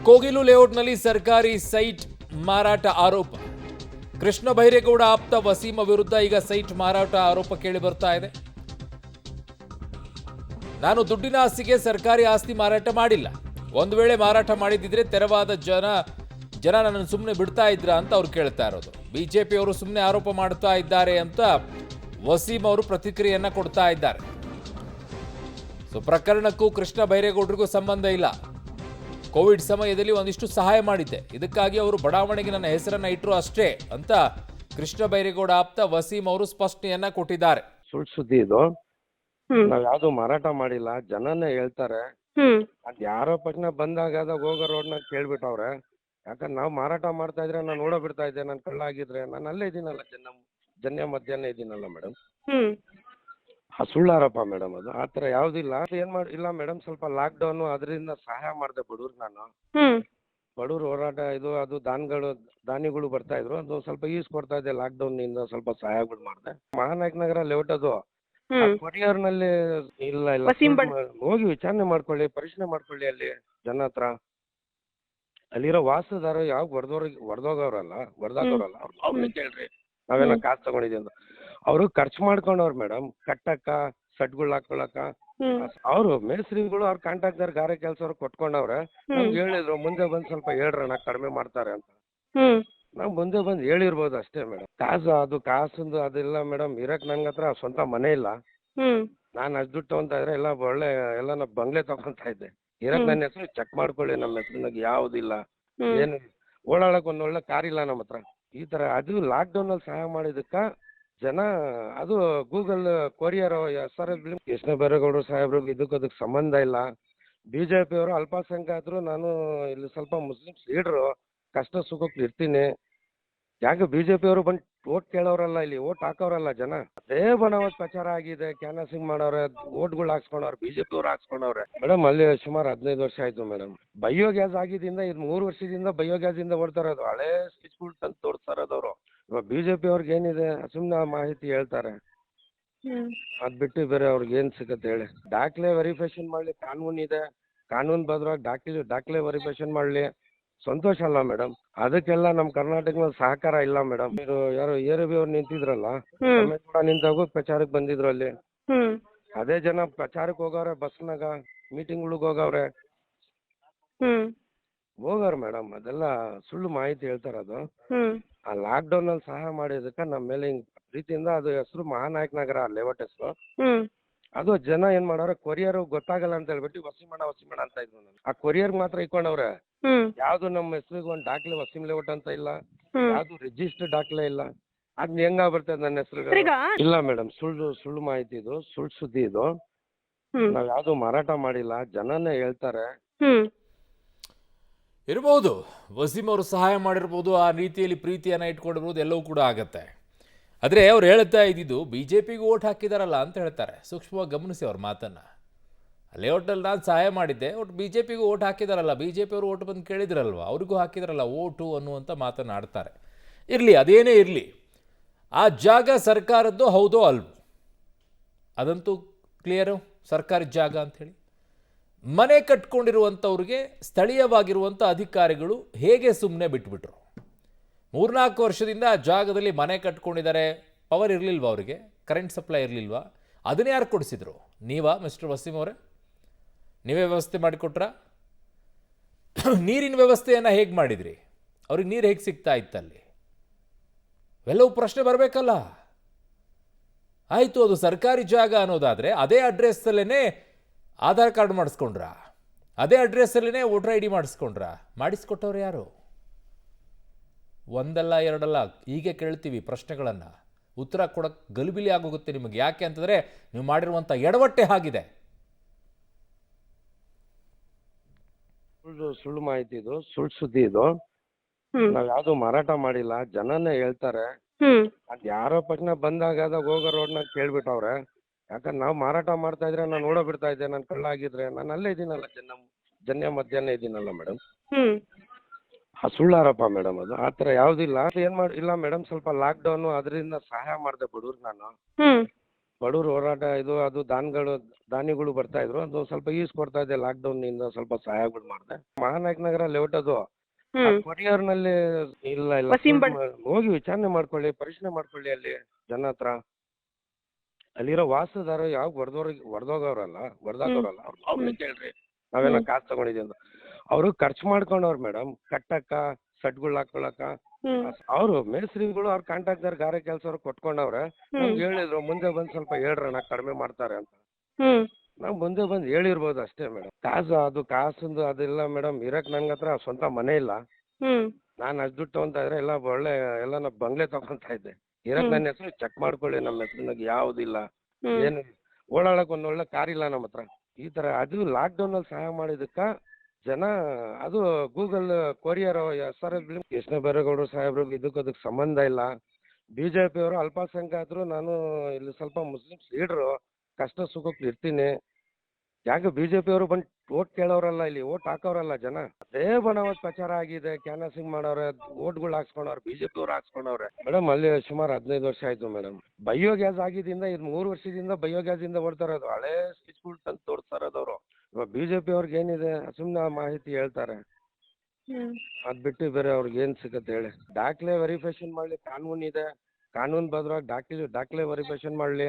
ಕೋಗಿಲು ಲೇಔಟ್ನಲ್ಲಿ ಸರ್ಕಾರಿ ಸೈಟ್ ಮಾರಾಟ ಆರೋಪ. ಕೃಷ್ಣ ಬೈರೇಗೌಡ ಆಪ್ತ ವಸೀಮ ವಿರುದ್ಧ ಈಗ ಸೈಟ್ ಮಾರಾಟ ಆರೋಪ ಕೇಳಿ ಬರ್ತಾ ಇದೆ. ನಾನು ದುಡ್ಡಿನ ಆಸ್ತಿಗೆ ಸರ್ಕಾರಿ ಆಸ್ತಿ ಮಾರಾಟ ಮಾಡಿಲ್ಲ. ಒಂದು ವೇಳೆ ಮಾರಾಟ ಮಾಡಿದ್ದಿದ್ರೆ ತೆರವಾದ ಜನ ನನ್ನನ್ನು ಸುಮ್ಮನೆ ಬಿಡ್ತಾ ಇದ್ರ ಅಂತ ಅವ್ರು ಕೇಳ್ತಾ ಇರೋದು. ಬಿಜೆಪಿಯವರು ಸುಮ್ಮನೆ ಆರೋಪ ಮಾಡ್ತಾ ಇದ್ದಾರೆ ಅಂತ ವಸೀಂ ಅವರು ಪ್ರತಿಕ್ರಿಯೆಯನ್ನ ಕೊಡ್ತಾ ಇದ್ದಾರೆ. ಸೊ ಪ್ರಕರಣಕ್ಕೂ ಕೃಷ್ಣ ಬೈರೇಗೌಡರಿಗೂ ಸಂಬಂಧ ಇಲ್ಲ. ಕೋವಿಡ್ ಸಮಯದಲ್ಲಿ ಒಂದಿಷ್ಟು ಸಹಾಯ ಮಾಡಿದ್ದೆ, ಇದಕ್ಕಾಗಿ ಅವರು ಬಡಾವಣೆಗೆ ನನ್ನ ಹೆಸರನ್ನ ಇಟ್ಟರು ಅಷ್ಟೇ ಅಂತ ಕೃಷ್ಣ ಬೈರೇಗೌಡ ಆಪ್ತ ವಸೀಂ ಅವರು ಸ್ಪಷ್ಟನೆಯನ್ನ ಕೊಟ್ಟಿದ್ದಾರೆ. ಸುಳ್ಳು ಸುದ್ದಿ ಇದು. ನಾವ್ ಯಾವ್ದು ಮಾರಾಟ ಮಾಡಿಲ್ಲ, ಜನನೇ ಹೇಳ್ತಾರೆ. ಅದ್ ಯಾರೋ ಪಕ್ಷ ಬಂದಾಗ ಹೋಗೋ ರೋಡ್ನ ಕೇಳ್ಬಿಟ್ಟವ್ರೆ. ಯಾಕಂದ್ರೆ ನಾವ್ ಮಾರಾಟ ಮಾಡ್ತಾ ಇದ್ರೆ ನಾನು ನೋಡೋ ಬಿಡ್ತಾ ಇದ್ದೆ, ನಾನು ಕಳ್ಳ ಆಗಿದ್ರೆ ನಾನು ಅಲ್ಲೇ ಇದೀನಲ್ಲ, ಜನ್ಯ ಮಧ್ಯಾಹ್ನ ಇದೀನಲ್ಲ ಮೇಡಮ್. ಸುಳ್ಳು ಆರೋಪ ಮೇಡಮ್ ಅದು. ಆತರ ಯಾವ್ದಿಲ್ಲ. ಇಲ್ಲ ಮೇಡಮ್, ಸ್ವಲ್ಪ ಲಾಕ್ ಡೌನ್ ಅದರಿಂದ ಸಹಾಯ ಮಾಡಿದೆ ಬಡವ್ರಿಗೆ. ನಾನು ಬಡವ್ರು ಹೋರಾಟ ಇದು ಅದು ದಾನಿಗಳು ಬರ್ತಾ ಇದ್ರು, ಅದು ಸ್ವಲ್ಪ ಯೂಸ್ ಕೊಡ್ತಾ ಇದ್ದೆ. ಲಾಕ್ ಡೌನ್ ನಿಂದ ಸ್ವಲ್ಪ ಸಹಾಯಗಳು ಮಾಡಿದೆ. ಮಹಾನಾಯಕ ನಗರ ಲೇಔಟ್ ಅದು ಕೊರಿಯರ್ ನಲ್ಲಿ ಇಲ್ಲ ಹೋಗಿ ವಿಚಾರಣೆ ಮಾಡ್ಕೊಳ್ಳಿ, ಪರಿಶೀಲನೆ ಮಾಡ್ಕೊಳ್ಳಿ ಅಲ್ಲಿ ಜನ ಹತ್ರ. ಅಲ್ಲಿರೋ ವಾಸದಾರ ಯಾವ ಹೊಡೆದೋಗವ್ರಲ್ಲ ಅವ್ರನ್ನ ಕೇಳ್ರಿ, ನಾವೇನೋ ಕಾಸು ತಗೊಂಡಿದ್ವಿ ಅಂತ. ಅವರು ಖರ್ಚು ಮಾಡ್ಕೊಂಡವ್ರು ಮೇಡಮ್, ಕಟ್ಟಕ್ಕ ಸಟ್ಗಳು ಹಾಕೊಳಕ. ಅವ್ರು ಮೇಸ್ತ್ರಿಗಳು ಅವ್ರ ಕಾಂಟ್ರಾಕ್ಟರ್ ಗಾರೆ ಕೆಲ್ಸವ್ರು ಕೊಟ್ಕೊಂಡವ್ರೆ. ನಮ್ಗೆ ಹೇಳಿದ್ರು ಮುಂದೆ ಬಂದ್ ಸ್ವಲ್ಪ ಹೇಳ್ರಣ್ಣ ಕಡಿಮೆ ಮಾಡ್ತಾರೆ ಅಂತ. ನಾವ್ ಮುಂದೆ ಬಂದ್ ಹೇಳಿರ್ಬೋದು ಅಷ್ಟೇ ಮೇಡಮ್. ಕಾಸು ಅದೆಲ್ಲ ಮೇಡಮ್. ಇರಕ್ ನನ್ಗ ಹತ್ರ ಸ್ವಂತ ಮನೆ ಇಲ್ಲ. ನಾನ್ ಅಷ್ಟ್ ದುಡ್ಡು ತಗೊಂತ ಇದ್ರೆ ಎಲ್ಲ ನಾ ಬಂಗ್ಲೆ ತಗೊಂತ ಇದ್ದೆ. ಇರಕ್ ನನ್ನ ಹೆಸರು ಚೆಕ್ ಮಾಡ್ಕೊಳ್ಳಿ, ನಮ್ಮ ಹೆಸರಿನಾಗ ಯಾವ್ದಿಲ್ಲ, ಏನು ಓಡಾಡಕ್ ಒಂದ್ ಒಳ್ಳೆ ಕಾರ್ ಇಲ್ಲ ನಮ್ಮ ಹತ್ರ. ಈ ತರ ಅದು ಲಾಕ್ ಡೌನ್ ಅಲ್ಲಿ ಸಹಾಯ ಮಾಡಿದಕ್ಕ ಜನ, ಅದು ಗೂಗಲ್ ಕೊರಿಯರ್ ಕೃಷ್ಣ ಬೈರೇಗೌಡರು ಸಾಹೇಬ್ರು ಇದಕ್ಕೆ ಸಂಬಂಧ ಇಲ್ಲ. ಬಿಜೆಪಿ ಅವರು ಅಲ್ಪಸಂಖ್ಯಾತರು, ನಾನು ಇಲ್ಲಿ ಸ್ವಲ್ಪ ಮುಸ್ಲಿಮ್ಸ್ ಲೀಡರು, ಕಷ್ಟ ಸುಖಕ್ಕೆ ಇರ್ತೀನಿ. ಯಾಕೆ ಬಿಜೆಪಿ ಅವರು ಬಂದು ಓಟ್ ಕೇಳೋರಲ್ಲ, ಇಲ್ಲಿ ಓಟ್ ಹಾಕೋರಲ್ಲ ಜನ. ಅದೇ ಬಣವತ್ ಪ್ರಚಾರ ಆಗಿದೆ, ಕ್ಯಾನ್ವಾಸಿಂಗ್ ಮಾಡವ್ರೆ, ಓಟ್ಗಳು ಹಾಕ್ಸ್ಕೊಂಡವ್ರೆ, ಬಿಜೆಪಿ ಅವ್ರು ಹಾಕ್ಸ್ಕೊಂಡವ್ರೆ ಮೇಡಮ್. ಅಲ್ಲಿ ಸುಮಾರು 15 ವರ್ಷ ಆಯ್ತು ಮೇಡಮ್. ಬಯೋಗ್ಯಾಸ್ ಆಗಿದಿಂದ ಇದು 3 ವರ್ಷದಿಂದ ಬಯೋಗ್ಯಾಸ್ ಇಂದ ಓಡ್ತಾ ಇರೋದು. ಹಳೆ ಸ್ವಿಚ್ಗಳು ತಂದು ತೋರಿಸ್ತಾ ಇರೋದವ್ರು. ಇವಾಗ ಬಿಜೆಪಿ ಅವ್ರಿಗೆ ಏನಿದೆ, ಸುಮ್ನೆ ಮಾಹಿತಿ ಹೇಳ್ತಾರೆ. ಅದ್ ಬಿಟ್ಟು ಬೇರೆ ಅವ್ರಿಗೆ ಏನ್ ಸಿಗತ್ತೆ ಹೇಳಿ. ದಾಖಲೆ ವೆರಿಫಿಕೇಶನ್ ಮಾಡ್ಲಿ, ಕಾನೂನು ಇದೆ, ಕಾನೂನು ಬದ್ರವಾಗಿ ದಾಖಲೆ ವೆರಿಫಿಕೇಶನ್ ಮಾಡ್ಲಿ, ಸಂತೋಷ ಅಲ್ಲ ಮೇಡಮ್. ಅದಕ್ಕೆಲ್ಲ ನಮ್ ಕರ್ನಾಟಕದಲ್ಲಿ ಸಹಕಾರ ಇಲ್ಲ ಮೇಡಮ್. ನೀವು ಯಾರು ಏರಬಿ ಅವ್ರು ನಿಂತಿದ್ರಲ್ಲ, ನಿಂತಾಗ ಪ್ರಚಾರಕ್ಕೆ ಬಂದಿದ್ರು ಅಲ್ಲಿ. ಅದೇ ಜನ ಪ್ರಚಾರಕ್ಕೆ ಹೋಗವ್ರೆ, ಬಸ್ನಾಗ ಮೀಟಿಂಗ್ಗಳಿಗೆ ಹೋಗವ್ರೆ, ಹೋಗವ್ರೆ ಮೇಡಮ್. ಅದೆಲ್ಲ ಸುಳ್ಳು ಮಾಹಿತಿ ಹೇಳ್ತಾರದು. ಆ ಲಾಕ್ ಡೌನ್ ಅಲ್ಲಿ ಸಹಾಯ ಮಾಡಿದಕ್ಕ ನಮ್ಮ ಮೇಲೆ ಹಿಂಗ್ ಪ್ರೀತಿಯಿಂದ, ಅದು ಹೆಸರು ಮಹಾನಾಯಕ ನಗರ ಲೇಔಟ್ ಹೆಸರು. ಅದು ಜನ ಏನ್ ಮಾಡವ್ರೆ, ಕೊರಿಯರ್ ಗೊತ್ತಾಗಲ್ಲ ಅಂತ ಹೇಳ್ಬಿಟ್ಟು ವಸೀಮಣ್ಣ ಅಂತ ಇದ್ರು. ಆ ಕೊರಿಯರ್ ಮಾತ್ರ ಇಟ್ಕೊಂಡವ್ರೆ. ಯಾವ್ದು ನಮ್ಮ ಹೆಸರಿಗೆ ಒಂದ್ ದಾಖಲೆ ವಸೀಂ ಲೇಔಟ್ ಅಂತ ಇಲ್ಲ, ಯಾವ್ದು ರಿಜಿಸ್ಟರ್ ದಾಖಲೆ ಇಲ್ಲ. ಅದ್ ಹೆಂಗಾಗ್ಬರ್ತದೆ ನನ್ನ ಹೆಸರು? ಇಲ್ಲ ಮೇಡಮ್, ಸುಳ್ಳು ಮಾಹಿತಿ ಇದು, ಸುಳ್ಳು ಸುದ್ದಿ ಇದು. ನಾವ್ ಯಾವ್ದು ಮಾರಾಟ ಮಾಡಿಲ್ಲ, ಜನನೇ ಹೇಳ್ತಾರೆ. ಇರಬಹುದು, ವಸೀಂ ಅವರು ಸಹಾಯ ಮಾಡಿರ್ಬೋದು, ಆ ರೀತಿಯಲ್ಲಿ ಪ್ರೀತಿಯನ್ನ ಇಟ್ಕೊಂಡಿರ್ಬೋದು, ಎಲ್ಲವೂ ಕೂಡ ಆಗತ್ತೆ. ಆದರೆ ಅವ್ರು ಹೇಳ್ತಾ ಇದ್ದಿದ್ದು ಬಿಜೆಪಿಗೆ ಓಟ್ ಹಾಕಿದಾರಲ್ಲ ಅಂತ ಹೇಳ್ತಾರೆ. ಸೂಕ್ಷ್ಮವಾಗಿ ಗಮನಿಸಿ ಅವ್ರ ಮಾತನ್ನ. ಲೇಔಟಲ್ಲಿ ನಾನು ಸಹಾಯ ಮಾಡಿದ್ದೆ, ಒಟ್ಟು ಬಿಜೆಪಿಗೂ ಓಟ್ ಹಾಕಿದಾರಲ್ಲ, ಬಿಜೆಪಿಯವರು ಓಟ್ ಬಂದು ಕೇಳಿದ್ರಲ್ವ, ಅವ್ರಿಗೂ ಹಾಕಿದಾರಲ್ಲ ಓಟು ಅನ್ನುವಂಥ ಮಾತನ್ನಾಡ್ತಾರೆ. ಇರಲಿ, ಅದೇನೇ ಇರಲಿ, ಆ ಜಾಗ ಸರ್ಕಾರದ್ದು ಹೌದೋ ಅಲ್ವೋ ಅದಂತೂ ಕ್ಲಿಯರು, ಸರ್ಕಾರಿ ಜಾಗ ಅಂಥೇಳಿ. ಮನೆ ಕಟ್ಕೊಂಡಿರುವಂಥವ್ರಿಗೆ ಸ್ಥಳೀಯವಾಗಿರುವಂಥ ಅಧಿಕಾರಿಗಳು ಹೇಗೆ ಸುಮ್ಮನೆ ಬಿಟ್ಬಿಟ್ರು? 3-4 ವರ್ಷದಿಂದ ಆ ಜಾಗದಲ್ಲಿ ಮನೆ ಕಟ್ಕೊಂಡಿದ್ದಾರೆ, ಪವರ್ ಇರಲಿಲ್ವ ಅವರಿಗೆ, ಕರೆಂಟ್ ಸಪ್ಲೈ ಇರಲಿಲ್ವಾ? ಅದನ್ನೇ ಯಾರು ಕೊಡಿಸಿದ್ರು? ನೀವಾ ಮಿಸ್ಟರ್ ವಸೀಂ ಅವರೇ? ನೀವೇ ವ್ಯವಸ್ಥೆ ಮಾಡಿಕೊಟ್ರಾ? ನೀರಿನ ವ್ಯವಸ್ಥೆಯನ್ನು ಹೇಗೆ ಮಾಡಿದ್ರಿ? ಅವ್ರಿಗೆ ನೀರು ಹೇಗೆ ಸಿಗ್ತಾ ಇತ್ತಲ್ಲಿ? ಎಲ್ಲವೂ ಪ್ರಶ್ನೆ ಬರಬೇಕಲ್ಲ. ಆಯಿತು, ಅದು ಸರ್ಕಾರಿ ಜಾಗ ಅನ್ನೋದಾದರೆ ಅದೇ ಅಡ್ರೆಸ್ಸಲ್ಲೇ ಆಧಾರ್ ಕಾರ್ಡ್ ಮಾಡಿಸ್ಕೊಂಡ್ರಾ? ಅದೇ ಅಡ್ರೆಸ್ಸಲ್ಲೇ ವೋಟರ್ ಐ ಡಿ ಮಾಡಿಸ್ಕೊಟ್ಟವ್ರು ಯಾರು? ಒಂದಲ್ಲ ಎರಡಲ್ಲ, ಹೀಗೆ ಕೇಳ್ತೀವಿ ಪ್ರಶ್ನೆಗಳನ್ನು. ಉತ್ತರ ಕೊಡೋಕ್ಕೆ ಗಲಿಬಿಲಿ ಆಗೋಗುತ್ತೆ ನಿಮಗೆ. ಯಾಕೆ ಅಂತಂದರೆ ನೀವು ಮಾಡಿರುವಂಥ ಎಡವಟ್ಟೆ ಆಗಿದೆ. ಸುಳ್ಳು ಮಾಹಿತಿ ಇದು, ಸುಳ್ಳು ಸುದ್ದಿ ಇದು. ನಾವ್ ಯಾವ್ದು ಮಾರಾಟ ಮಾಡಿಲ್ಲ, ಜನನೇ ಹೇಳ್ತಾರೆ. ಅದ್ ಯಾರೋ ಪಕ್ಷ ಬಂದಾಗ ಹೋಗೋ ರೋಡ್ನ ಕೇಳ್ಬಿಟ್ಟವ್ರೆ. ಯಾಕಂದ್ರೆ ನಾವ್ ಮಾರಾಟ ಮಾಡ್ತಾ ಇದ್ರೆ ನಾನು ನೋಡೋ ಬಿಡ್ತಾ ಇದ್ದೆ, ನಾನು ಕಳ್ಳ ಆಗಿದ್ರೆ ನಾನು ಅಲ್ಲೇ ಇದೀನಲ್ಲ, ಜನ್ಯ ಮಧ್ಯಾಹ್ನ ಇದೀನಲ್ಲ ಮೇಡಮ್. ಸುಳ್ಳು ಆರೋಪ ಮೇಡಮ್ ಅದು. ಆತರ ಯಾವ್ದಿಲ್ಲ. ಇಲ್ಲ ಮೇಡಮ್, ಸ್ವಲ್ಪ ಲಾಕ್ ಡೌನ್ ಅದರಿಂದ ಸಹಾಯ ಮಾಡಿದೆ ಬಡವ್ರಿಗೆ. ನಾನು ಬಡವ್ರ ಹೋರಾಟ ಇದು ಅದು ದಾನಿಗಳು ಬರ್ತಾ ಇದ್ರು, ಅದು ಸ್ವಲ್ಪ ಈಸ್ ಕೊಡ್ತಾ ಇದೆ. ಲಾಕ್ಡೌನ್ ನಿಂದ ಸ್ವಲ್ಪ ಸಹಾಯಗಳು ಮಾಡಿದೆ. ಮಹಾನಾಯಕ ನಗರ ಲೇಔಟ್ ಅದು ಕೊರಿಯರ್ ನಲ್ಲಿ ಇಲ್ಲ ಹೋಗಿ ವಿಚಾರಣೆ ಮಾಡ್ಕೊಳ್ಳಿ, ಪರಿಶೀಲನೆ ಮಾಡ್ಕೊಳ್ಳಿ ಅಲ್ಲಿ ಜನ ಹತ್ರ. ಅಲ್ಲಿರೋ ವಾಸದಾರ ಯಾವ ಹೊಡೆದಾಗವ್ರಲ್ಲ ಅವ್ರನ್ನ ಕೇಳ್ರಿ, ನಾವೇನೋ ಕಾಸು ತಗೊಂಡಿದ್ದೀವಿ ಅಂತ. ಅವರು ಖರ್ಚು ಮಾಡ್ಕೊಂಡವ್ರು ಮೇಡಮ್, ಕಟ್ಟಕ್ಕ ಸಡ್ಗಳು ಹಾಕೊಳಕ. ಅವ್ರು ಮೇಸ್ತ್ರಿಗಳು ಅವ್ರ ಕಾಂಟ್ರಾಕ್ಟರ್ ಗಾರೆ ಕೆಲ್ಸವ್ರು ಕೊಟ್ಕೊಂಡವ್ರೆ. ನಮ್ಗೆ ಹೇಳಿದ್ರು ಮುಂದೆ ಬಂದ್ ಸ್ವಲ್ಪ ಹೇಳ್ರಣ್ಣ ಕಡಿಮೆ ಮಾಡ್ತಾರೆ ಅಂತ. ನಾವ್ ಮುಂದೆ ಬಂದ್ ಹೇಳಿರ್ಬೋದು ಅಷ್ಟೇ ಮೇಡಮ್. ಕಾಸಂದು ಅದಿಲ್ಲ ಮೇಡಮ್. ಇರಕ್ ನನ್ ಹತ್ರ ಸ್ವಂತ ಮನೆ ಇಲ್ಲ. ನಾನ್ ಅಷ್ಟ್ ದುಡ್ಡು ತಗೊಂತ ಇದ್ರೆ ಎಲ್ಲ ನಾ ಬಂಗ್ಲೆ ತಗೊಂತ ಇದ್ದೆ. ಇರಕ್ ನನ್ನ ಹೆಸರು ಚೆಕ್ ಮಾಡ್ಕೊಳ್ಳಿ, ನಮ್ಮ ಹೆಸರಿನಾಗ ಯಾವ್ದಿಲ್ಲ, ಏನು ಓಡಾಡಕ್ ಒಂದ್ ಒಳ್ಳೆ ಕಾರ್ ಇಲ್ಲ ನಮ್ಮ ಹತ್ರ. ಈ ತರ ಅದು ಲಾಕ್ಡೌನ್ ಅಲ್ಲಿ ಸಹಾಯ ಮಾಡಿದಕ್ಕ ಜನ, ಅದು ಗೂಗಲ್ ಕೊರಿಯರ್ ಕೃಷ್ಣ ಬೈರೇಗೌಡರು ಸಾಹೇಬ್ರು ಅದಕ್ಕೆ ಸಂಬಂಧ ಇಲ್ಲ. ಬಿಜೆಪಿ ಅವರು ಅಲ್ಪಸಂಖ್ಯಾತರು, ನಾನು ಇಲ್ಲಿ ಸ್ವಲ್ಪ ಮುಸ್ಲಿಮ್ಸ್ ಲೀಡರು, ಕಷ್ಟ ಸುಖಕ್ಕೆ ಇರ್ತೀನಿ. ಯಾಕೆ ಬಿಜೆಪಿ ಅವರು ಬಂದು ಓಟ್ ಕೇಳೋರಲ್ಲ, ಇಲ್ಲಿ ಓಟ್ ಹಾಕೋರಲ್ಲ ಜನ. ಅದೇ ಬಣವತ್ ಪ್ರಚಾರ ಆಗಿದೆ, ಕ್ಯಾನ್ವಾಸಿಂಗ್ ಮಾಡವ್ರೆ, ಓಟ್ಗಳು ಹಾಕ್ಸ್ಕೊಂಡವ್ರೆ, ಬಿಜೆಪಿ ಅವ್ರು ಹಾಕ್ಸ್ಕೊಂಡವ್ರೆ ಮೇಡಮ್. ಅಲ್ಲಿ ಸುಮಾರು 15 ವರ್ಷ ಆಯ್ತು ಮೇಡಮ್. ಬಯೋಗ್ಯಾಸ್ ಆಗಿದಿಂದ ಇದು 3 ವರ್ಷದಿಂದ ಬಯೋಗ್ಯಾಸ್ ಇಂದ ಓಡ್ತಾ ಇರೋದು. ಹಳೆ ಸ್ವಿಚ್ಗಳು ತಂದು ತೋರಿಸ್ತಾ ಇರೋದವ್ರು. ಇವಾಗ ಬಿಜೆಪಿ ಅವ್ರಿಗೆ ಏನಿದೆ, ಸುಮ್ನೆ ಮಾಹಿತಿ ಹೇಳ್ತಾರೆ. ಅದ್ ಬಿಟ್ಟು ಬೇರೆ ಅವ್ರಿಗೆ ಏನ್ ಸಿಗತ್ತೆ ಹೇಳಿ? ದಾಖಲೆ ವೆರಿಫಿಕೇಶನ್ ಮಾಡ್ಲಿ, ಕಾನೂನು ಇದೆ, ಕಾನೂನು ಬದ್ರವಾಗಿ ದಾಖಲೆ ವೆರಿಫಿಕೇಶನ್ ಮಾಡ್ಲಿ,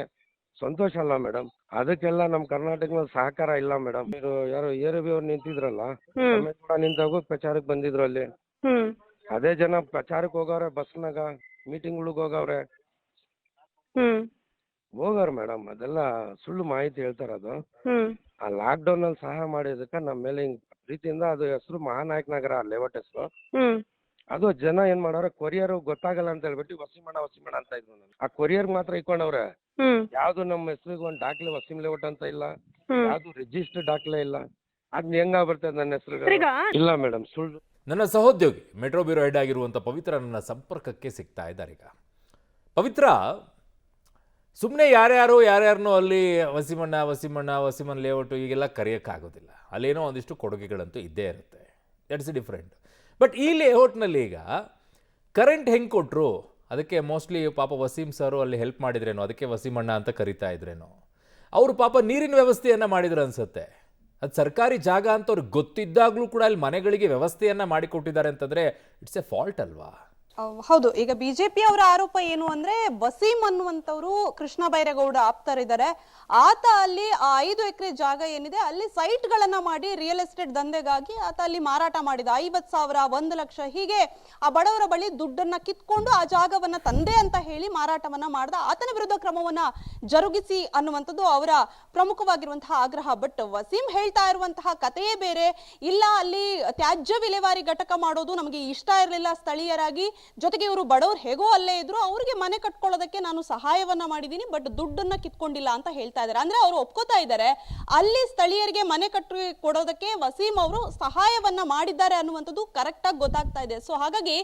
ಸಂತೋಷ ಅಲ್ಲ ಮೇಡಮ್. ಅದಕ್ಕೆಲ್ಲ ನಮ್ ಕರ್ನಾಟಕದಲ್ಲಿ ಸಹಕಾರ ಇಲ್ಲ ಮೇಡಮ್. ಯಾರು ARV ಅವ್ರು ನಿಂತಿದ್ರಲ್ಲ, ಕೂಡ ನಿಂತಾಗ ಪ್ರಚಾರಕ್ಕೆ ಬಂದಿದ್ರು ಅಲ್ಲಿ. ಅದೇ ಜನ ಪ್ರಚಾರಕ್ಕೆ ಹೋಗವ್ರೆ, ಬಸ್ನಾಗ ಮೀಟಿಂಗ್ಗಳಿಗೆ ಹೋಗವ್ರೆ ಮೇಡಮ್. ಅದೆಲ್ಲ ಸುಳ್ಳು ಮಾಹಿತಿ ಹೇಳ್ತಾರದು. ಆ ಲಾಕ್ಡೌನ್ ಅಲ್ಲಿ ಸಹಾಯ ಮಾಡಿದಕ್ಕ ನಮ್ಮ ಮೇಲೆ ಹಿಂಗ್ ಪ್ರೀತಿಯಿಂದ, ಅದು ಹೆಸರು ಮಹಾನಾಯಕ ನಗರ ಲೇಔಟ್ ಹೆಸರು. ಅದು ಜನ ಏನ್ ಮಾಡವ್ರೆ, ಕೊರಿಯರ್ ಗೊತ್ತಾಗಲ್ಲ ಅಂತ ಹೇಳ್ಬಿಟ್ಟು ವಸೀಮಣ್ಣ ಅಂತ ಇದ್ರು. ಆ ಕೊರಿಯರ್ ಮಾತ್ರ ಇಟ್ಕೊಂಡವ್ರೆ. ಯಾವ್ದು ನಮ್ಮ ಹೆಸರಿಗೆ ಒಂದ್ ದಾಖಲೆ ವಸೀಂ ಲೇಔಟ್ ಅಂತ ಇಲ್ಲ, ಯಾವ್ದು ರಿಜಿಸ್ಟರ್ ದಾಖಲೆ ಇಲ್ಲ. ಅದ್ ಹೆಂಗ ಬರ್ತದೆ ನನ್ನ ಹೆಸರು? ಇಲ್ಲ ಮೇಡಮ್, ಸುಳ್ಳು. ನನ್ನ ಸಹೋದ್ಯೋಗಿ ಮೆಟ್ರೋ ಬ್ಯೂರೋ ಹೆಡ್ ಆಗಿರುವಂಥ ಪವಿತ್ರ ನನ್ನ ಸಂಪರ್ಕಕ್ಕೆ ಸಿಗ್ತಾ ಇದ್ದಾರೆ ಈಗ. ಪವಿತ್ರ, ಸುಮ್ಮನೆ ಯಾರ್ಯಾರನ್ನೋ ಅಲ್ಲಿ ವಸೀಮನ್ ಲೇಔಟು ಈಗೆಲ್ಲ ಕರೆಯೋಕ್ಕಾಗೋದಿಲ್ಲ. ಅಲ್ಲೇನೋ ಒಂದಿಷ್ಟು ಕೊಡುಗೆಗಳಂತೂ ಇದ್ದೇ ಇರುತ್ತೆ. That's different. ಬಟ್ ಈ ಲೇಔಟ್ನಲ್ಲಿ ಈಗ ಕರೆಂಟ್ ಹೆಂಗೆ ಕೊಟ್ಟರು? ಅದಕ್ಕೆ ಮೋಸ್ಟ್ಲಿ ಪಾಪ ವಸೀಂ ಸರು ಅಲ್ಲಿ ಹೆಲ್ಪ್ ಮಾಡಿದ್ರೇನೋ, ಅದಕ್ಕೆ ವಸೀಮಣ್ಣ ಅಂತ ಕರಿತಾ ಇದ್ರೇನೋ. ಅವರು ಪಾಪ ನೀರಿನ ವ್ಯವಸ್ಥೆಯನ್ನು ಮಾಡಿದ್ರು ಅನ್ಸುತ್ತೆ. ಅದು ಸರ್ಕಾರಿ ಜಾಗ ಅಂತ ಅವ್ರಿಗೆ ಗೊತ್ತಿದ್ದಾಗಲೂ ಕೂಡ ಅಲ್ಲಿ ಮನೆಗಳಿಗೆ ವ್ಯವಸ್ಥೆಯನ್ನು ಮಾಡಿಕೊಟ್ಟಿದ್ದಾರೆ ಅಂತಂದರೆ ಇಟ್ಸ್ ಎ ಫಾಲ್ಟ್ ಅಲ್ವಾ? ಹೌದು. ಈಗ ಬಿಜೆಪಿ ಅವರ ಆರೋಪ ಏನು ಅಂದ್ರೆ, ವಸೀಂ ಅನ್ನುವಂಥವ್ರು ಕೃಷ್ಣ ಬೈರೇಗೌಡ ಆಪ್ತರಿದ್ದಾರೆ. ಆತ ಅಲ್ಲಿ ಆ 5 ಎಕರೆ ಜಾಗ ಏನಿದೆ ಅಲ್ಲಿ ಸೈಟ್ ಗಳನ್ನ ಮಾಡಿ ರಿಯಲ್ ಎಸ್ಟೇಟ್ ದಂಧೆಗಾಗಿ ಆತ ಅಲ್ಲಿ ಮಾರಾಟ ಮಾಡಿದ. 50,000, 1 ಲಕ್ಷ ಹೀಗೆ ಆ ಬಡವರ ಬಳಿ ದುಡ್ಡನ್ನ ಕಿತ್ಕೊಂಡು ಆ ಜಾಗವನ್ನ ತಂದೆ ಅಂತ ಹೇಳಿ ಮಾರಾಟವನ್ನ ಮಾಡ್ದ. ಆತನ ವಿರುದ್ಧ ಕ್ರಮವನ್ನ ಜರುಗಿಸಿ ಅನ್ನುವಂಥದ್ದು ಅವರ ಪ್ರಮುಖವಾಗಿರುವಂತಹ ಆಗ್ರಹ. ಬಟ್ ವಸೀಂ ಹೇಳ್ತಾ ಇರುವಂತಹ ಕಥೆಯೇ ಬೇರೆ. ಇಲ್ಲ, ಅಲ್ಲಿ ತ್ಯಾಜ್ಯ ವಿಲೇವಾರಿ ಘಟಕ ಮಾಡೋದು ನಮಗೆ ಇಷ್ಟ ಇರಲಿಲ್ಲ ಸ್ಥಳೀಯರಾಗಿ, ಜೊತೆಗೆ ಇವರು ಬಡವರು ಹೇಗೋ ಅಲ್ಲೇ ಇದ್ರು, ಅವರಿಗೆ ಮನೆ ಕಟ್ಕೊಳ್ಳೋದಕ್ಕೆ ನಾನು ಸಹಾಯವನ್ನ ಮಾಡಿದ್ದೀನಿ, ಬಟ್ ದುಡ್ಡನ್ನ ಕಿತ್ಕೊಂಡಿಲ್ಲ ಅಂತ ಹೇಳ್ತಾ ಇದ್ದಾರೆ. ಅಂದ್ರೆ ಅವರು ಒಪ್ಕೋತಾ ಇದ್ದಾರೆ, ಅಲ್ಲಿ ಸ್ಥಳೀಯರಿಗೆ ಮನೆ ಕಟ್ಟಿ ಕೊಡೋದಕ್ಕೆ ವಸೀಂ ಅವರು ಸಹಾಯವನ್ನ ಮಾಡಿದ್ದಾರೆ ಅನ್ನುವಂಥದ್ದು ಕರೆಕ್ಟ್ ಆಗಿ ಗೊತ್ತಾಗ್ತಾ ಇದೆ. ಸೊ ಹಾಗಾಗಿ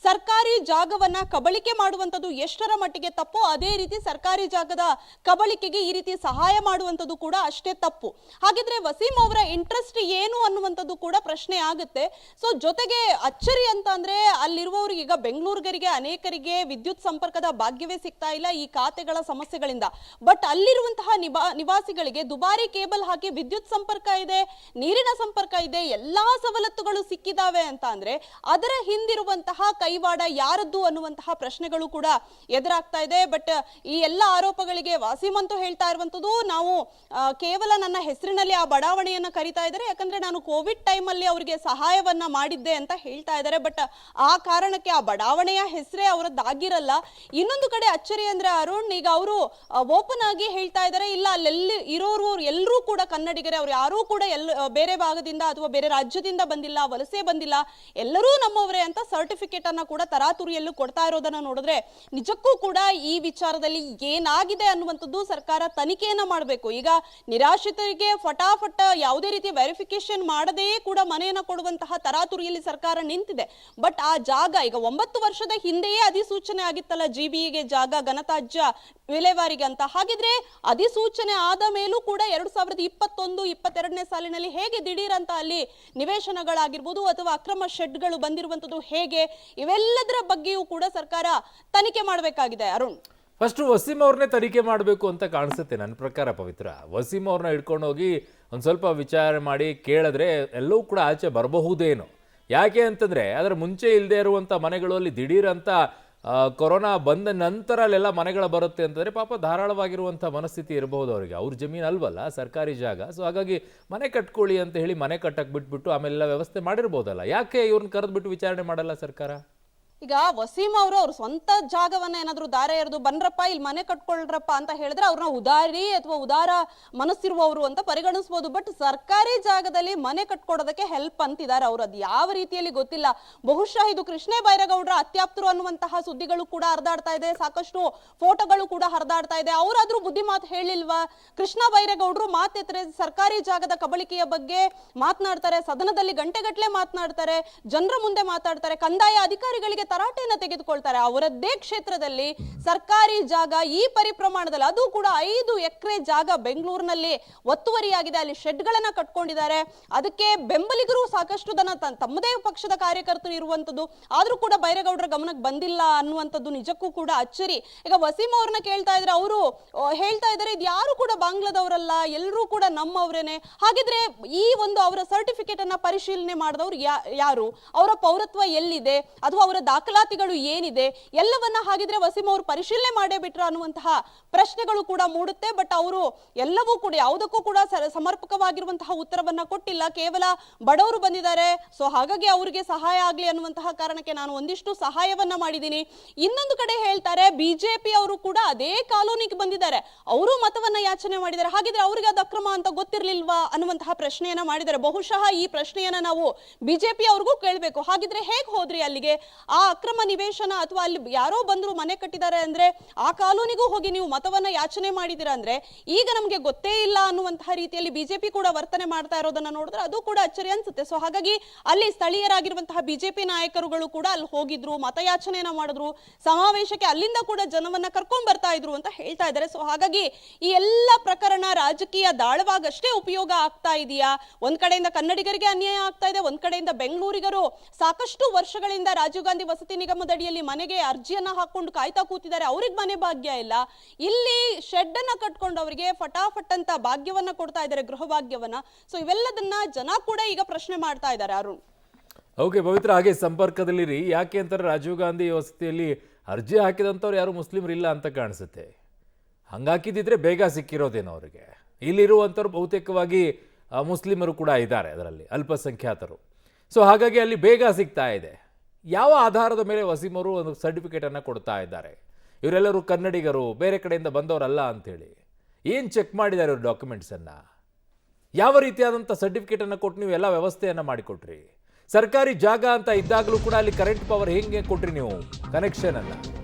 ಸರ್ಕಾರಿ ಜಾಗವನ್ನ ಕಬಳಿಕೆ ಮಾಡುವಂಥದ್ದು ಎಷ್ಟರ ಮಟ್ಟಿಗೆ ತಪ್ಪು, ಅದೇ ರೀತಿ ಸರ್ಕಾರಿ ಜಾಗದ ಕಬಳಿಕೆಗೆ ಈ ರೀತಿ ಸಹಾಯ ಮಾಡುವಂಥದ್ದು ಕೂಡ ಅಷ್ಟೇ ತಪ್ಪು. ಹಾಗಿದ್ರೆ ವಸೀಂ ಅವರ ಇಂಟ್ರೆಸ್ಟ್ ಏನು ಅನ್ನುವಂಥದ್ದು ಕೂಡ ಪ್ರಶ್ನೆ ಆಗುತ್ತೆ. ಸೊ ಜೊತೆಗೆ ಅಚ್ಚರಿ ಅಂತ ಅಂದ್ರೆ, ಅಲ್ಲಿರುವವರಿಗೆ ಈಗ ಬೆಂಗಳೂರಿಗರಿಗೆ ಅನೇಕರಿಗೆ ವಿದ್ಯುತ್ ಸಂಪರ್ಕದ ಭಾಗ್ಯವೇ ಸಿಗ್ತಾ ಇಲ್ಲ ಈ ಖಾತೆಗಳ ಸಮಸ್ಯೆಗಳಿಂದ. ಬಟ್ ಅಲ್ಲಿರುವಂತಹ ನಿವಾಸಿಗಳಿಗೆ ದುಬಾರಿ ಕೇಬಲ್ ಹಾಕಿ ವಿದ್ಯುತ್ ಸಂಪರ್ಕ ಇದೆ, ನೀರಿನ ಸಂಪರ್ಕ ಇದೆ, ಎಲ್ಲಾ ಸವಲತ್ತುಗಳು ಸಿಕ್ಕಿದಾವೆ ಅಂತ ಅಂದ್ರೆ ಅದರ ಹಿಂದಿರುವಂತಹ ಕೈವಾಡ ಯಾರದ್ದು ಅನ್ನುವಂತಹ ಪ್ರಶ್ನೆಗಳು ಕೂಡ ಎದುರಾಗ್ತಾ ಇದೆ. ಬಟ್ ಈ ಎಲ್ಲ ಆರೋಪಗಳಿಗೆ ವಸೀಂ ಅಂತೂ ಹೇಳ್ತಾ ಇರುವಂತದ್ದು, ನಾವು ಕೇವಲ ನನ್ನ ಹೆಸರಿನಲ್ಲಿ ಆ ಬಡಾವಣೆಯನ್ನ ಕರಿತಾ ಇದ್ದಾರೆ, ಯಾಕಂದ್ರೆ ನಾನು ಕೋವಿಡ್ ಟೈಮ್ ಅಲ್ಲಿ ಅವರಿಗೆ ಸಹಾಯವನ್ನ ಮಾಡಿದ್ದೆ ಅಂತ ಹೇಳ್ತಾ ಇದ್ದಾರೆ. ಬಟ್ ಆ ಕಾರಣಕ್ಕೆ ಆ ಬಡಾವಣೆಯ ಹೆಸರೇ ಅವರದ್ದಾಗಿರಲ್ಲ. ಇನ್ನೊಂದು ಕಡೆ ಅಚ್ಚರಿ ಅಂದ್ರೆ ಅರುಣ್, ಈಗ ಅವರು ಓಪನ್ ಆಗಿ ಹೇಳ್ತಾ ಇದ್ದಾರೆ, ಇಲ್ಲ ಅಲ್ಲೆಲ್ಲಿ ಇರೋರು ಎಲ್ಲರೂ ಕೂಡ ಕನ್ನಡಿಗರೇ, ಅವ್ರು ಯಾರೂ ಕೂಡ ಬೇರೆ ಭಾಗದಿಂದ ಅಥವಾ ಬೇರೆ ರಾಜ್ಯದಿಂದ ಬಂದಿಲ್ಲ, ವಲಸೆ ಬಂದಿಲ್ಲ, ಎಲ್ಲರೂ ನಮ್ಮವರೇ ಅಂತ ಸರ್ಟಿಫಿಕೇಟ್ ಅನ್ನ ಕೂಡ ತರಾತುರಿಯಲ್ಲೂ ಕೊಡ್ತಾ ಇರೋದನ್ನ ನೋಡಿದ್ರೆ ನಿಜಕ್ಕೂ ಕೂಡ ಈ ವಿಚಾರದಲ್ಲಿ ಏನಾಗಿದೆ ಅನ್ನುವಂಥದ್ದು ಸರ್ಕಾರ ತನಿಖೆಯನ್ನ ಮಾಡಬೇಕು. ಈಗ ನಿರಾಶ್ರಿತರಿಗೆ ಫಟಾಫಟ್ ಯಾವುದೇ ರೀತಿ ವೆರಿಫಿಕೇಶನ್ ಮಾಡದೇ ಕೂಡ ಮನೆಯನ್ನ ಕೊಡುವಂತಹ ತರಾತುರಿಯಲ್ಲಿ ಸರ್ಕಾರ ನಿಂತಿದೆ. ಬಟ್ ಆ ಜಾಗ ಈಗ 9 ವರ್ಷದ ಹಿಂದೆಯೇ ಅಧಿಸೂಚನೆ ಆಗಿತ್ತಲ್ಲ GBEಗೆ ಜಾಗ ಘನತ್ಯಾಜ್ಯ ವಿಲೇವಾರಿಗೆ ಅಂತ. ಹಾಗಿದ್ರೆ ಅಧಿಸೂಚನೆ ಆದ ಮೇಲೂ ಕೂಡ 2021-22ನೇ ಸಾಲಿನಲ್ಲಿ ಹೇಗೆ ದಿಢೀರ್ ಅಂತ ಅಲ್ಲಿ ನಿವೇಶನಗಳಾಗಿರ್ಬೋದು ಅಥವಾ ಅಕ್ರಮ ಶೆಡ್ಗಳು ಬಂದಿರುವಂತದ್ದು ಹೇಗೆ, ಇವೆಲ್ಲದರ ಬಗ್ಗೆಯೂ ಕೂಡ ಸರ್ಕಾರ ತನಿಖೆ ಮಾಡಬೇಕಾಗಿದೆ ಅರುಣ್. ಫಸ್ಟು ವಸೀಂ ಅವ್ರನ್ನೇ ತನಿಖೆ ಮಾಡಬೇಕು ಅಂತ ಕಾಣಿಸುತ್ತೆ ನನ್ನ ಪ್ರಕಾರ ಪವಿತ್ರ. ವಸೀಂ ಅವ್ರನ್ನ ಹಿಡ್ಕೊಂಡು ಹೋಗಿ ಒಂದು ಸ್ವಲ್ಪ ವಿಚಾರ ಮಾಡಿ ಕೇಳಿದ್ರೆ ಎಲ್ಲವೂ ಕೂಡ ಆಚೆ ಬರಬಹುದೇನೋ. ಯಾಕೆ ಅಂತಂದರೆ ಅದರ ಮುಂಚೆ ಇಲ್ಲದೆ ಇರುವಂಥ ಮನೆಗಳಲ್ಲಿ ದಿಢೀರಂತ ಕೊರೋನಾ ಬಂದ ನಂತರ ಅಲ್ಲೆಲ್ಲ ಮನೆಗಳ ಬರುತ್ತೆ ಅಂತಂದರೆ ಪಾಪ ಧಾರಾಳವಾಗಿರುವಂಥ ಮನಸ್ಥಿತಿ ಇರಬಹುದು ಅವರಿಗೆ. ಅವ್ರ ಜಮೀನು ಅಲ್ವಲ್ಲ, ಸರ್ಕಾರಿ ಜಾಗ. ಸೊ ಹಾಗಾಗಿ ಮನೆ ಕಟ್ಕೊಳ್ಳಿ ಅಂತ ಹೇಳಿ ಮನೆ ಕಟ್ಟಕ್ಕೆ ಬಿಟ್ಬಿಟ್ಟು ಆಮೇಲೆಲ್ಲ ವ್ಯವಸ್ಥೆ ಮಾಡಿರ್ಬೋದಲ್ಲ. ಯಾಕೆ ಇವ್ರನ್ನ ಕರೆದ್ಬಿಟ್ಟು ವಿಚಾರಣೆ ಮಾಡಲ್ಲ ಸರ್ಕಾರ? ಈಗ ವಸೀಂ ಅವರು ಅವ್ರ ಸ್ವಂತ ಜಾಗವನ್ನ ಏನಾದ್ರು ದಾರ ಎರೆದು ಬನ್ರಪ್ಪ ಇಲ್ಲಿ ಮನೆ ಕಟ್ಕೊಳ್ರಪ್ಪ ಅಂತ ಹೇಳಿದ್ರೆ ಅವ್ರನ್ನ ಉದಾರಿ ಅಥವಾ ಉದಾರ ಮನಸ್ಸಿರುವವರು ಅಂತ ಪರಿಗಣಿಸಬಹುದು. ಬಟ್ ಸರ್ಕಾರಿ ಜಾಗದಲ್ಲಿ ಮನೆ ಕಟ್ಕೊಡೋದಕ್ಕೆ ಹೆಲ್ಪ್ ಅಂತಿದ್ದಾರೆ ಅವ್ರು. ಅದು ಯಾವ ರೀತಿಯಲ್ಲಿ ಗೊತ್ತಿಲ್ಲ. ಬಹುಶಃ ಇದು ಕೃಷ್ಣ ಬೈರೇಗೌಡರ ಅತ್ಯಾಪ್ತರು ಅನ್ನುವಂತಹ ಸುದ್ದಿಗಳು ಕೂಡ ಹರಿದಾಡ್ತಾ ಇದೆ, ಸಾಕಷ್ಟು ಫೋಟೋಗಳು ಕೂಡ ಹರಿದಾಡ್ತಾ ಇದೆ. ಅವರಾದ್ರೂ ಬುದ್ಧಿ ಮಾತು ಹೇಳಿಲ್ವಾ? ಕೃಷ್ಣ ಬೈರೇಗೌಡರು ಮಾತೆತ್ತರೆ ಸರ್ಕಾರಿ ಜಾಗದ ಕಬಳಿಕೆಯ ಬಗ್ಗೆ ಮಾತನಾಡ್ತಾರೆ, ಸದನದಲ್ಲಿ ಗಂಟೆಗಟ್ಟಲೆ ಮಾತನಾಡ್ತಾರೆ, ಜನರ ಮುಂದೆ ಮಾತಾಡ್ತಾರೆ, ಕಂದಾಯ ಅಧಿಕಾರಿಗಳಿಗೆ ತರಾಟೆಯನ್ನ ತೆಗೆದುಕೊಳ್ತಾರೆ. ಅವರದ್ದೇ ಕ್ಷೇತ್ರದಲ್ಲಿ ಸರ್ಕಾರಿ ಜಾಗ ಈ ಪರಿಪ್ರಮಾಣದಲ್ಲಿ, ಅದು ಕೂಡ 5 ಎಕರೆ ಜಾಗ ಬೆಂಗಳೂರಿನಲ್ಲಿ ಒತ್ತುವರಿಯಾಗಿದೆ. ಅಲ್ಲಿ ಶೆಡ್ಗಳನ್ನ ಕಟ್ಕೊಂಡಿದ್ದಾರೆ. ಅದಕ್ಕೆ ಬೆಂಬಲಿಗರು ಸಾಕಷ್ಟು ಜನ ತಮ್ಮದೇ ಪಕ್ಷದ ಕಾರ್ಯಕರ್ತರು ಇರುವಂತದ್ದು. ಆದ್ರೂ ಕೂಡ ಬೈರೇಗೌಡರ ಗಮನಕ್ಕೆ ಬಂದಿಲ್ಲ ಅನ್ನುವಂಥದ್ದು ನಿಜಕ್ಕೂ ಕೂಡ ಅಚ್ಚರಿ. ಈಗ ವಸೀಂ ಅವ್ರನ್ನ ಕೇಳ್ತಾ ಇದ್ರೆ ಅವರು ಹೇಳ್ತಾ ಇದ್ದಾರೆ ಇದು ಯಾರು ಕೂಡ ಬಾಂಗ್ಲಾದವರಲ್ಲ, ಎಲ್ಲರೂ ಕೂಡ ನಮ್ಮವರೇನೆ. ಹಾಗಿದ್ರೆ ಈ ಒಂದು ಅವರ ಸರ್ಟಿಫಿಕೇಟ್ ಅನ್ನ ಪರಿಶೀಲನೆ ಮಾಡಿದವರು ಯಾರು? ಅವರ ಪೌರತ್ವ ಎಲ್ಲಿದೆ? ಅಥವಾ ಅವರ ದಾಖಲಾತಿಗಳು ಏನಿದೆ? ಎಲ್ಲವನ್ನ ಹಾಗಿದ್ರೆ ವಸೀಂ ಅವರು ಪರಿಶೀಲನೆ ಮಾಡೇ ಬಿಟ್ರ ಅನ್ನುವಂತಹ ಪ್ರಶ್ನೆಗಳು ಕೂಡ ಮೂಡುತ್ತೆ. ಬಟ್ ಅವರು ಎಲ್ಲವೂ ಕೂಡ ಯಾವುದಕ್ಕೂ ಕೂಡ ಸಮರ್ಪಕವಾಗಿರುವಂತಹ ಉತ್ತರವನ್ನ ಕೊಟ್ಟಿಲ್ಲ. ಕೇವಲ ಬಡವರು ಬಂದಿದ್ದಾರೆ, ಸೊ ಹಾಗಾಗಿ ಅವರಿಗೆ ಸಹಾಯ ಆಗ್ಲಿ ಅನ್ನುವಂತಹ ಕಾರಣಕ್ಕೆ ನಾನು ಒಂದಿಷ್ಟು ಸಹಾಯವನ್ನ ಮಾಡಿದ್ದೀನಿ. ಇನ್ನೊಂದು ಕಡೆ ಹೇಳ್ತಾರೆ ಬಿಜೆಪಿ ಅವರು ಕೂಡ ಅದೇ ಕಾಲೋನಿಗೆ ಬಂದಿದ್ದಾರೆ, ಅವರು ಮತವನ್ನ ಯಾಚನೆ ಮಾಡಿದ್ದಾರೆ. ಹಾಗಿದ್ರೆ ಅವರಿಗೆ ಅದು ಅಕ್ರಮ ಅಂತ ಗೊತ್ತಿರ್ಲಿಲ್ವಾ ಅನ್ನುವಂತಹ ಪ್ರಶ್ನೆಯನ್ನ ಮಾಡಿದ್ದಾರೆ. ಬಹುಶಃ ಈ ಪ್ರಶ್ನೆಯನ್ನ ನಾವು ಬಿಜೆಪಿ ಅವ್ರಿಗೂ ಕೇಳಬೇಕು. ಹಾಗಿದ್ರೆ ಹೇಗೆ ಹೋದ್ರಿ ಅಲ್ಲಿಗೆ? ಆ ಅಕ್ರಮ ನಿವೇಶನ ಅಥವಾ ಅಲ್ಲಿ ಯಾರೋ ಬಂದ್ರು ಮನೆ ಕಟ್ಟಿದ್ದಾರೆ ಅಂದ್ರೆ ಆ ಕಾಲೋನಿಗೂ ಹೋಗಿ ನೀವು ಮತವನ್ನ ಯಾಚನೆ ಮಾಡಿದಿರ ಅಂದ್ರೆ ಈಗ ನಮ್ಗೆ ಗೊತ್ತೇ ಇಲ್ಲ ಅನ್ನುವಂತಹ ರೀತಿಯಲ್ಲಿ ಬಿಜೆಪಿ ಕೂಡ ವರ್ತನೆ ಮಾಡ್ತಾ ಇರೋದನ್ನ ನೋಡಿದ್ರೆ ಅದು ಕೂಡ ಅಚ್ಚರಿ ಅನ್ಸುತ್ತೆ. ಸೊ ಹಾಗಾಗಿ ಅಲ್ಲಿ ಸ್ಥಳೀಯರಾಗಿರುವಂತಹ ಬಿಜೆಪಿ ನಾಯಕರುಗಳು ಕೂಡ ಅಲ್ಲಿ ಹೋಗಿದ್ರು, ಮತಯಾಚನೆಯನ್ನ ಮಾಡಿದ್ರು, ಸಮಾವೇಶಕ್ಕೆ ಅಲ್ಲಿಂದ ಕೂಡ ಜನವನ್ನ ಕರ್ಕೊಂಡ್ ಬರ್ತಾ ಇದ್ರು ಅಂತ ಹೇಳ್ತಾ ಇದ್ದಾರೆ. ಸೊ ಹಾಗಾಗಿ ಈ ಎಲ್ಲ ಪ್ರಕರಣ ರಾಜಕೀಯ ದಾಳವಾಗಷ್ಟೇ ಉಪಯೋಗ ಆಗ್ತಾ ಇದೆಯಾ? ಒಂದ್ ಕಡೆಯಿಂದ ಕನ್ನಡಿಗರಿಗೆ ಅನ್ಯಾಯ ಆಗ್ತಾ ಇದೆ, ಒಂದ್ ಕಡೆಯಿಂದ ಬೆಂಗಳೂರಿಗರು ಸಾಕಷ್ಟು ವರ್ಷಗಳಿಂದ ರಾಜೀವ್ ಗಾಂಧಿ ವಸತಿ ನಿಗಮದಡಿಯಲ್ಲಿ ಮನೆಗೆ ಅರ್ಜಿಯನ್ನ ಹಾಕೊಂಡು ಕಾಯ್ತಾ ಕೂತಿದ್ದಾರೆ, ಅವ್ರಿಗೆ ಮನೆ ಭಾಗ್ಯ ಇಲ್ಲ. ಇಲ್ಲಿ ಶೆಡ್ ಅನ್ನ ಕಟ್ಕೊಂಡು ಅವರಿಗೆ ಫಟಾಫಟ್ ಅಂತ ಭಾಗ್ಯವನ್ನ ಕೊಡ್ತಾ ಇದ್ದಾರೆ, ಗೃಹ ಭಾಗ್ಯವನ್ನ. ಸೊ ಇವೆಲ್ಲದನ್ನ ಜನ ಕೂಡ ಈಗ ಪ್ರಶ್ನೆ ಮಾಡ್ತಾ ಇದ್ದಾರೆ. ಅರುಣ್, ಓಕೆ ಪವಿತ್ರ, ಹಾಗೆ ಸಂಪರ್ಕದಲ್ಲಿರಿ. ಯಾಕೆ ಅಂತಾರೆ ರಾಜೀವ್ ಗಾಂಧಿ ವಸತಿಯಲ್ಲಿ ಅರ್ಜಿ ಹಾಕಿದಂಥವ್ರು ಯಾರು ಮುಸ್ಲಿಮರು ಇಲ್ಲ ಅಂತ ಕಾಣಿಸುತ್ತೆ. ಹಂಗಾಕಿದ್ರೆ ಬೇಗ ಸಿಕ್ಕಿರೋದೇನೋ ಅವರಿಗೆ. ಇಲ್ಲಿರುವಂಥವ್ರು ಬಹುತೇಕವಾಗಿ ಮುಸ್ಲಿಮರು ಕೂಡ ಇದ್ದಾರೆ, ಅದರಲ್ಲಿ ಅಲ್ಪಸಂಖ್ಯಾತರು. ಸೊ ಹಾಗಾಗಿ ಅಲ್ಲಿ ಬೇಗ ಸಿಗ್ತಾ ಇದೆ. ಯಾವ ಆಧಾರದ ಮೇಲೆ ವಸೀಂ ಅವರು ಒಂದು ಸರ್ಟಿಫಿಕೇಟನ್ನು ಕೊಡ್ತಾ ಇದ್ದಾರೆ? ಇವರೆಲ್ಲರೂ ಕನ್ನಡಿಗರು, ಬೇರೆ ಕಡೆಯಿಂದ ಬಂದವರಲ್ಲ ಅಂಥೇಳಿ ಏನು ಚೆಕ್ ಮಾಡಿದ್ದಾರೆ ಇವರು ಡಾಕ್ಯುಮೆಂಟ್ಸನ್ನು? ಯಾವ ರೀತಿಯಾದಂಥ ಸರ್ಟಿಫಿಕೇಟನ್ನು ಕೊಟ್ಟು ನೀವು ಎಲ್ಲ ವ್ಯವಸ್ಥೆಯನ್ನು ಮಾಡಿಕೊಟ್ರಿ? ಸರ್ಕಾರಿ ಜಾಗ ಅಂತ ಇದ್ದಾಗಲೂ ಕೂಡ ಅಲ್ಲಿ ಕರೆಂಟ್ ಪವರ್ ಹೆಂಗೆ ಕೊಟ್ರಿ ನೀವು ಕನೆಕ್ಷನನ್ನು?